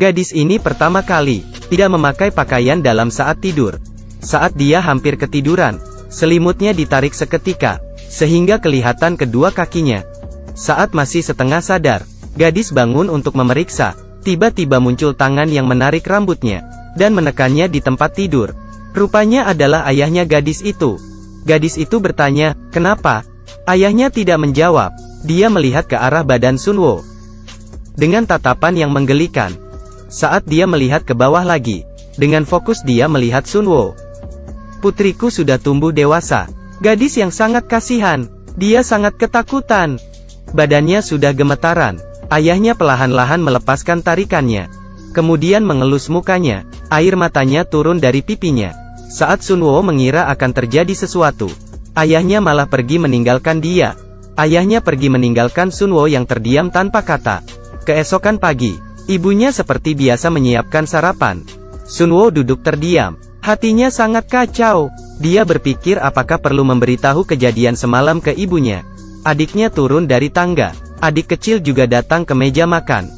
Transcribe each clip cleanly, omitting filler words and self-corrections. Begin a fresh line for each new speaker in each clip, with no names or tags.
Gadis ini pertama kali tidak memakai pakaian dalam saat tidur. Saat dia hampir ketiduran, selimutnya ditarik seketika, sehingga kelihatan kedua kakinya. Saat masih setengah sadar, gadis bangun untuk memeriksa. Tiba-tiba muncul tangan yang menarik rambutnya, dan menekannya di tempat tidur. Rupanya adalah ayahnya gadis itu. Gadis itu bertanya, "Kenapa?" Ayahnya tidak menjawab. Dia melihat ke arah badan Sunwo dengan tatapan yang menggelikan. Saat dia melihat ke bawah lagi, dengan fokus dia melihat Sunwo. "Putriku sudah tumbuh dewasa." Gadis yang sangat kasihan. Dia sangat ketakutan. Badannya sudah gemetaran. Ayahnya perlahan-lahan melepaskan tarikannya. Kemudian mengelus mukanya. Air matanya turun dari pipinya. Saat Sunwo mengira akan terjadi sesuatu, ayahnya malah pergi meninggalkan dia. Ayahnya pergi meninggalkan Sunwo yang terdiam tanpa kata. Keesokan pagi, ibunya seperti biasa menyiapkan sarapan. Sunwo duduk terdiam. Hatinya sangat kacau. Dia berpikir apakah perlu memberitahu kejadian semalam ke ibunya. Adiknya turun dari tangga. Adik kecil juga datang ke meja makan.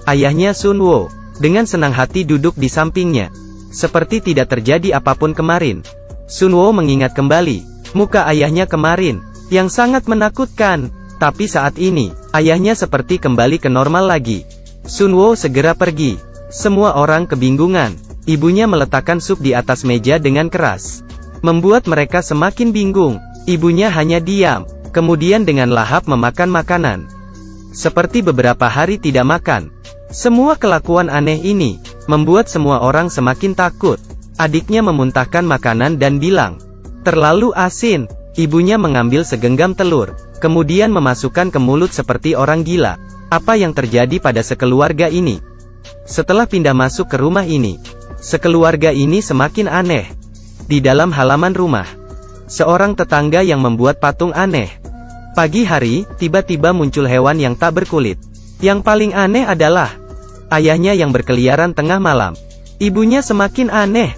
Ayahnya Sunwo dengan senang hati duduk di sampingnya, seperti tidak terjadi apapun kemarin. Sunwo mengingat kembali muka ayahnya kemarin, yang sangat menakutkan. Tapi saat ini, ayahnya seperti kembali ke normal lagi. Sunwo segera pergi. Semua orang kebingungan. Ibunya meletakkan sup di atas meja dengan keras, membuat mereka semakin bingung. Ibunya hanya diam, kemudian dengan lahap memakan makanan. Seperti beberapa hari tidak makan. Semua kelakuan aneh ini membuat semua orang semakin takut. Adiknya memuntahkan makanan dan bilang, "Terlalu asin." Ibunya mengambil segenggam telur, kemudian memasukkan ke mulut seperti orang gila. Apa yang terjadi pada sekeluarga ini? Setelah pindah masuk ke rumah ini, sekeluarga ini semakin aneh. Di dalam halaman rumah, seorang tetangga yang membuat patung aneh. Pagi hari, tiba-tiba muncul hewan yang tak berkulit. Yang paling aneh adalah ayahnya yang berkeliaran tengah malam. Ibunya semakin aneh.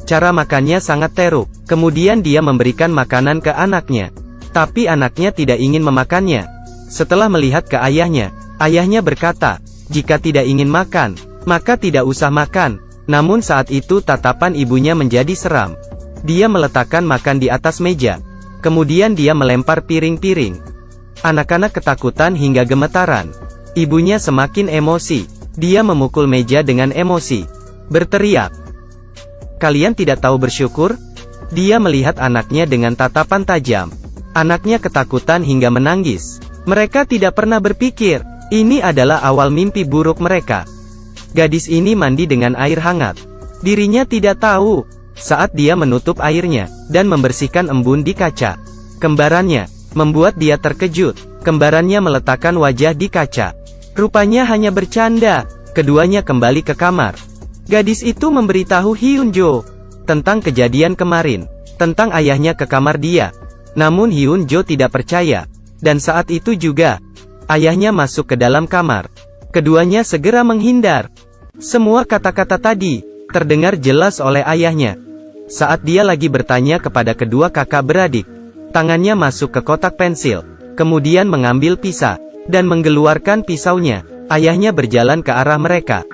Cara makannya sangat teruk. Kemudian dia memberikan makanan ke anaknya. Tapi anaknya tidak ingin memakannya. Setelah melihat ke ayahnya, ayahnya berkata, "Jika tidak ingin makan, maka tidak usah makan." Namun saat itu tatapan ibunya menjadi seram. Dia meletakkan makan di atas meja. Kemudian dia melempar piring-piring. Anak-anak ketakutan hingga gemetaran. Ibunya semakin emosi. Dia memukul meja dengan emosi, berteriak, "Kalian tidak tahu bersyukur?" Dia melihat anaknya dengan tatapan tajam. Anaknya ketakutan hingga menangis. Mereka tidak pernah berpikir, ini adalah awal mimpi buruk mereka. Gadis ini mandi dengan air hangat. Dirinya tidak tahu. Saat dia menutup airnya, dan membersihkan embun di kaca, kembarannya membuat dia terkejut. Kembarannya meletakkan wajah di kaca. Rupanya hanya bercanda. Keduanya kembali ke kamar. Gadis itu memberitahu Hyunjo tentang kejadian kemarin, tentang ayahnya ke kamar dia. Namun Hyunjo tidak percaya. Dan saat itu juga, ayahnya masuk ke dalam kamar. Keduanya segera menghindar. Semua kata-kata tadi terdengar jelas oleh ayahnya. Saat dia lagi bertanya kepada kedua kakak beradik, tangannya masuk ke kotak pensil, kemudian mengambil pisau, dan mengeluarkan pisaunya. Ayahnya berjalan ke arah mereka.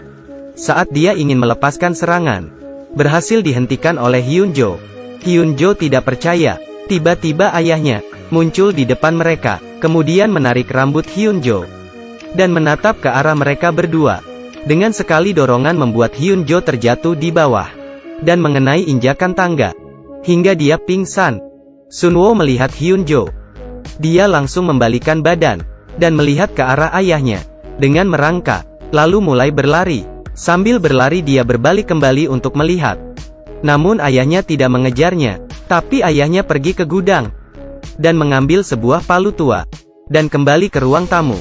Saat dia ingin melepaskan serangan, berhasil dihentikan oleh Hyunjo. Hyunjo tidak percaya. Tiba-tiba ayahnya muncul di depan mereka, kemudian menarik rambut Hyunjo, dan menatap ke arah mereka berdua. Dengan sekali dorongan membuat Hyunjo terjatuh di bawah, dan mengenai injakan tangga, hingga dia pingsan. Sunwo melihat Hyunjo. Dia langsung membalikan badan, dan melihat ke arah ayahnya, dengan merangkak, lalu mulai berlari. Sambil berlari dia berbalik kembali untuk melihat. Namun ayahnya tidak mengejarnya, tapi ayahnya pergi ke gudang, dan mengambil sebuah palu tua, dan kembali ke ruang tamu.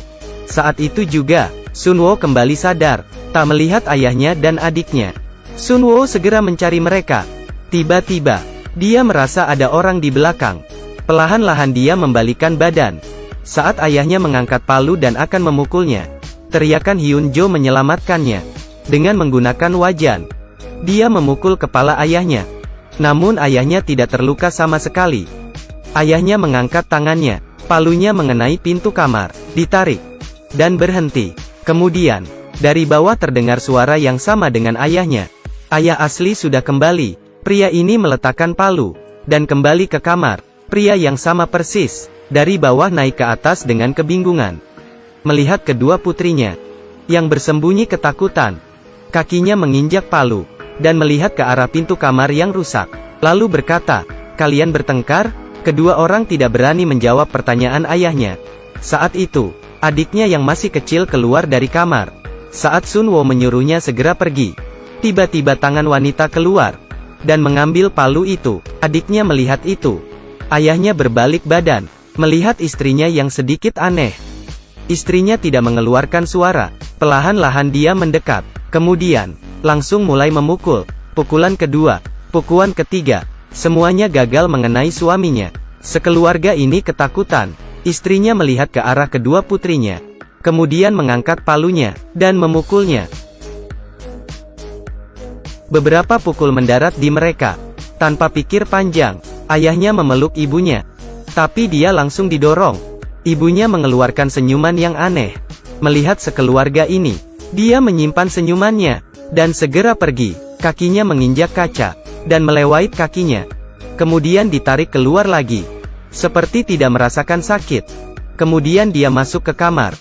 Saat itu juga, Sunwo kembali sadar, tak melihat ayahnya dan adiknya. Sunwo segera mencari mereka. Tiba-tiba, dia merasa ada orang di belakang. Perlahan-lahan dia membalikkan badan. Saat ayahnya mengangkat palu dan akan memukulnya, teriakan Hyunjo menyelamatkannya. Dengan menggunakan wajan, dia memukul kepala ayahnya. Namun ayahnya tidak terluka sama sekali. Ayahnya mengangkat tangannya. Palunya mengenai pintu kamar, ditarik, dan berhenti. Kemudian, Dari bawah terdengar suara yang sama dengan ayahnya. Ayah asli sudah kembali. Pria ini meletakkan palu dan kembali ke kamar. Pria yang sama persis, dari bawah naik ke atas dengan kebingungan. Melihat kedua putrinya yang bersembunyi ketakutan. Kakinya menginjak palu dan melihat ke arah pintu kamar yang rusak. Lalu berkata, "Kalian bertengkar?" Kedua orang tidak berani menjawab pertanyaan ayahnya. Saat itu, adiknya yang masih kecil keluar dari kamar. Saat Sun Wo menyuruhnya segera pergi, tiba-tiba tangan wanita keluar dan mengambil palu itu. Adiknya melihat itu. Ayahnya berbalik badan, melihat istrinya yang sedikit aneh. Istrinya tidak mengeluarkan suara. Perlahan-lahan dia mendekat. Kemudian, langsung mulai memukul. Pukulan kedua, pukulan ketiga. Semuanya gagal mengenai suaminya. Sekeluarga ini ketakutan. Istrinya melihat ke arah kedua putrinya. Kemudian mengangkat palunya, dan memukulnya. Beberapa pukul mendarat di mereka. Tanpa pikir panjang, ayahnya memeluk ibunya. Tapi dia langsung didorong. Ibunya mengeluarkan senyuman yang aneh. Melihat sekeluarga ini, dia menyimpan senyumannya, dan segera pergi. Kakinya menginjak kaca, dan melewati kakinya. Kemudian ditarik keluar lagi. Seperti tidak merasakan sakit. Kemudian dia masuk ke kamar.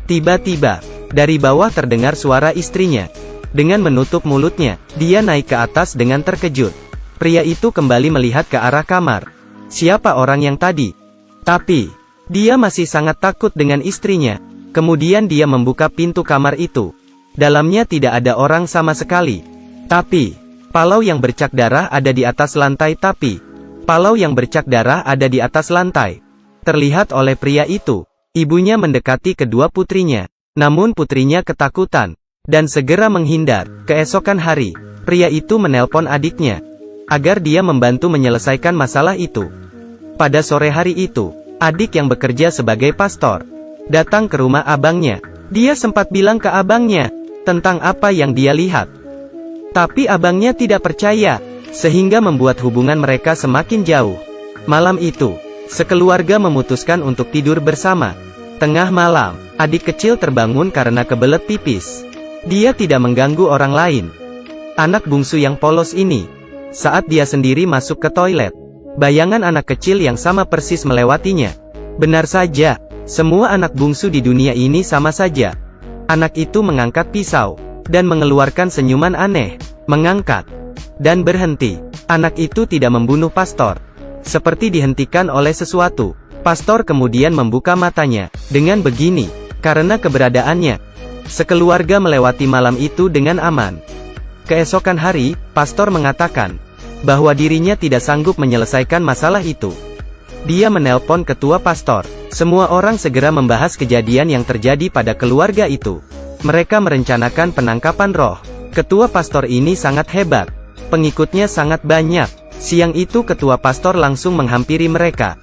Tiba-tiba, dari bawah terdengar suara istrinya. Dengan menutup mulutnya, dia naik ke atas dengan terkejut. Pria itu kembali melihat ke arah kamar. Siapa orang yang tadi? Tapi, dia masih sangat takut dengan istrinya. Kemudian dia membuka pintu kamar itu. Dalamnya tidak ada orang sama sekali. Tapi, palau yang bercak darah ada di atas lantai. Palau yang bercak darah ada di atas lantai. Terlihat oleh pria itu. Ibunya mendekati kedua putrinya. Namun putrinya ketakutan dan segera menghindar. Keesokan hari, pria itu menelpon adiknya agar dia membantu menyelesaikan masalah itu. Pada sore hari itu, adik yang bekerja sebagai pastor datang ke rumah abangnya. Dia sempat bilang ke abangnya tentang apa yang dia lihat. Tapi abangnya tidak percaya, sehingga membuat hubungan mereka semakin jauh. Malam itu, sekeluarga memutuskan untuk tidur bersama. Tengah malam, adik kecil terbangun karena kebelet pipis. Dia tidak mengganggu orang lain. Anak bungsu yang polos ini, saat dia sendiri masuk ke toilet, bayangan anak kecil yang sama persis melewatinya. Benar saja, semua anak bungsu di dunia ini sama saja. Anak itu mengangkat pisau dan mengeluarkan senyuman aneh, mengangkat dan berhenti. Anak itu tidak membunuh pastor. Seperti dihentikan oleh sesuatu. Pastor kemudian membuka matanya. Dengan begini, karena keberadaannya, sekeluarga melewati malam itu dengan aman. Keesokan hari, pastor mengatakan bahwa dirinya tidak sanggup menyelesaikan masalah itu. Dia menelpon ketua pastor. Semua orang segera membahas kejadian yang terjadi pada keluarga itu. Mereka merencanakan penangkapan roh. Ketua pastor ini sangat hebat. Pengikutnya sangat banyak. Siang itu ketua pastor langsung menghampiri mereka.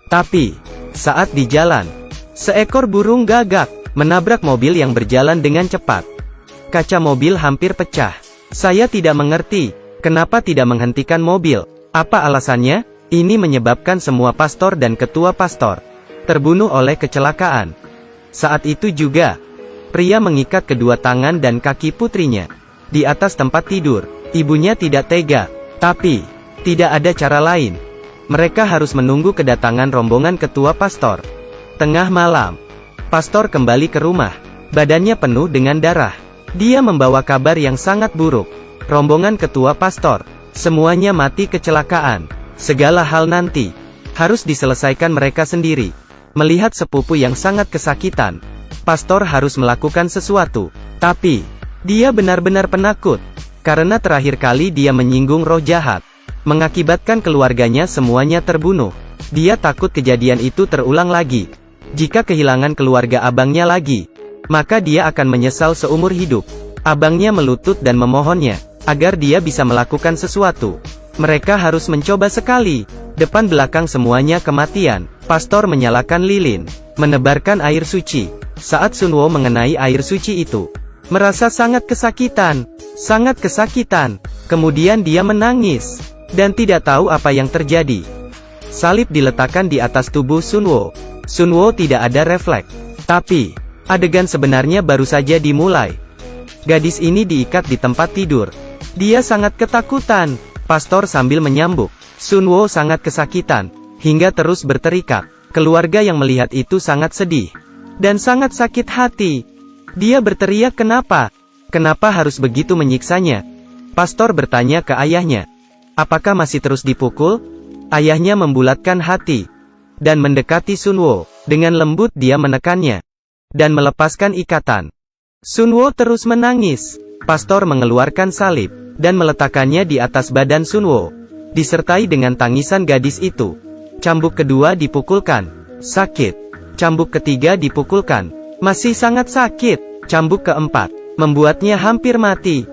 Tapi, saat di jalan, seekor burung gagak menabrak mobil yang berjalan dengan cepat. Kaca mobil hampir pecah. Saya tidak mengerti, kenapa tidak menghentikan mobil. Apa alasannya? Ini menyebabkan semua pastor dan ketua pastor terbunuh oleh kecelakaan. Saat itu juga, pria mengikat kedua tangan dan kaki putrinya di atas tempat tidur. Ibunya tidak tega, tapi tidak ada cara lain. Mereka harus menunggu kedatangan rombongan ketua pastor. Tengah malam, pastor kembali ke rumah. Badannya penuh dengan darah. Dia membawa kabar yang sangat buruk. Rombongan ketua pastor, semuanya mati kecelakaan. Segala hal nanti harus diselesaikan mereka sendiri. Melihat sepupu yang sangat kesakitan, pastor harus melakukan sesuatu. Tapi, dia benar-benar penakut. Karena terakhir kali dia menyinggung roh jahat, mengakibatkan keluarganya semuanya terbunuh. Dia takut kejadian itu terulang lagi. Jika kehilangan keluarga abangnya lagi, maka dia akan menyesal seumur hidup. Abangnya melutut dan memohonnya agar dia bisa melakukan sesuatu. Mereka harus mencoba sekali. Depan belakang semuanya kematian. Pastor menyalakan lilin, menebarkan air suci. Saat Sun Wo mengenai air suci itu, merasa sangat kesakitan. Kemudian dia menangis dan tidak tahu apa yang terjadi. Salib diletakkan di atas tubuh Sun Wo. Sun Wo tidak ada refleks, tapi Adegan sebenarnya baru saja dimulai. Gadis ini diikat di tempat tidur. Dia sangat ketakutan. Pastor sambil menyambuk. Sunwo sangat kesakitan, hingga terus berteriak. Keluarga yang melihat itu sangat sedih, dan sangat sakit hati. Dia berteriak, kenapa? Kenapa harus begitu menyiksanya? Pastor bertanya ke ayahnya. Apakah masih terus dipukul? Ayahnya membulatkan hati, dan mendekati Sunwo. Dengan lembut dia menekannya, dan melepaskan ikatan. Sunwo terus menangis. Pastor mengeluarkan salib, dan meletakkannya di atas badan Sunwo, disertai dengan tangisan gadis itu. Cambuk kedua dipukulkan. Sakit. Cambuk ketiga dipukulkan. Masih sangat sakit. Cambuk keempat membuatnya hampir mati.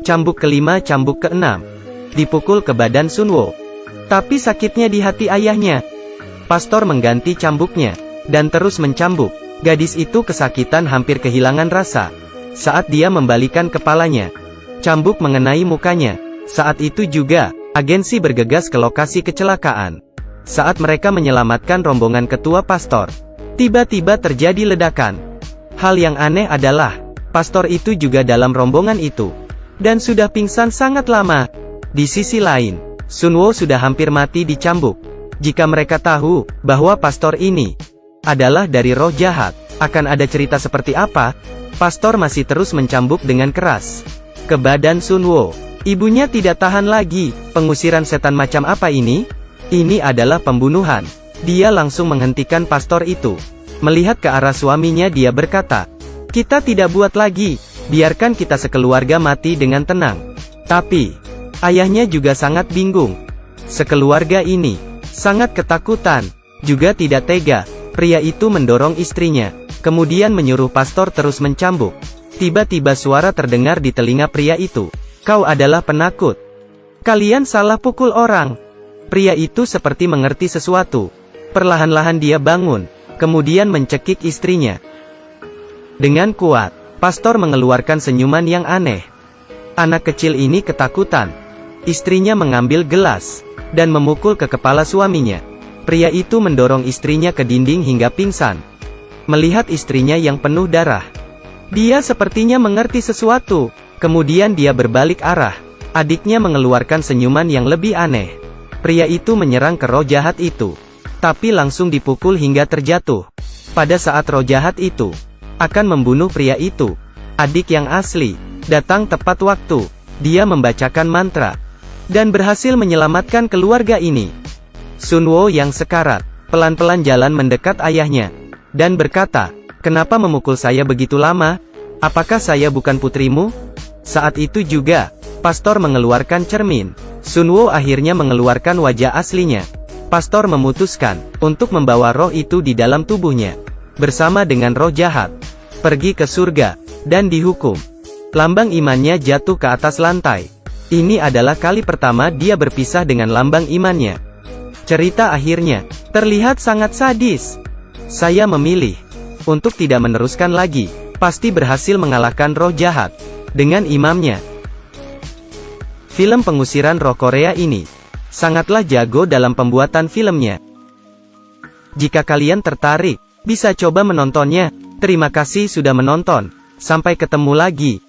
Cambuk kelima, cambuk keenam dipukul ke badan Sunwo. Tapi sakitnya di hati ayahnya. Pastor mengganti cambuknya, dan terus mencambuk. Gadis itu kesakitan hampir kehilangan rasa. Saat dia membalikan kepalanya, cambuk mengenai mukanya. Saat itu juga, agensi bergegas ke lokasi kecelakaan. Saat mereka menyelamatkan rombongan ketua pastor, tiba-tiba terjadi ledakan. Hal yang aneh adalah, pastor itu juga dalam rombongan itu, dan sudah pingsan sangat lama. Di sisi lain, Sunwo sudah hampir mati dicambuk. Jika mereka tahu bahwa pastor ini adalah dari roh jahat, akan ada cerita seperti apa? Pastor masih terus mencambuk dengan keras ke badan Sunwo. Ibunya tidak tahan lagi. Pengusiran setan macam apa ini? Ini adalah pembunuhan. Dia langsung menghentikan pastor itu. Melihat ke arah suaminya, dia berkata, kita tidak buat lagi. Biarkan kita sekeluarga mati dengan tenang. Tapi ayahnya juga sangat bingung. Sekeluarga ini sangat ketakutan, juga tidak tega. Pria itu mendorong istrinya, kemudian menyuruh pastor terus mencambuk. Tiba-tiba suara terdengar di telinga pria itu. Kau adalah penakut. Kalian salah pukul orang. Pria itu seperti mengerti sesuatu. Perlahan-lahan dia bangun, kemudian mencekik istrinya. Dengan kuat, pastor mengeluarkan senyuman yang aneh. Anak kecil ini ketakutan. Istrinya mengambil gelas, dan memukul ke kepala suaminya. Pria itu mendorong istrinya ke dinding hingga pingsan. Melihat istrinya yang penuh darah, dia sepertinya mengerti sesuatu. Kemudian dia berbalik arah. Adiknya mengeluarkan senyuman yang lebih aneh. Pria itu menyerang ke roh jahat itu, tapi langsung dipukul hingga terjatuh. Pada saat roh jahat itu akan membunuh pria itu, adik yang asli datang tepat waktu. Dia membacakan mantra, dan berhasil menyelamatkan keluarga ini. Sunwo yang sekarat, pelan-pelan jalan mendekat ayahnya, dan berkata, kenapa memukul saya begitu lama? Apakah saya bukan putrimu? Saat itu juga, pastor mengeluarkan cermin. Sunwo akhirnya mengeluarkan wajah aslinya. Pastor memutuskan untuk membawa roh itu di dalam tubuhnya, bersama dengan roh jahat, pergi ke surga, dan dihukum. Lambang imannya jatuh ke atas lantai. Ini adalah kali pertama dia berpisah dengan lambang imannya. Cerita akhirnya terlihat sangat sadis. Saya memilih untuk tidak meneruskan lagi. Pasti berhasil mengalahkan roh jahat dengan imamnya. Film pengusiran roh Korea ini sangatlah jago dalam pembuatan filmnya. Jika kalian tertarik, bisa coba menontonnya. Terima kasih sudah menonton. Sampai ketemu lagi.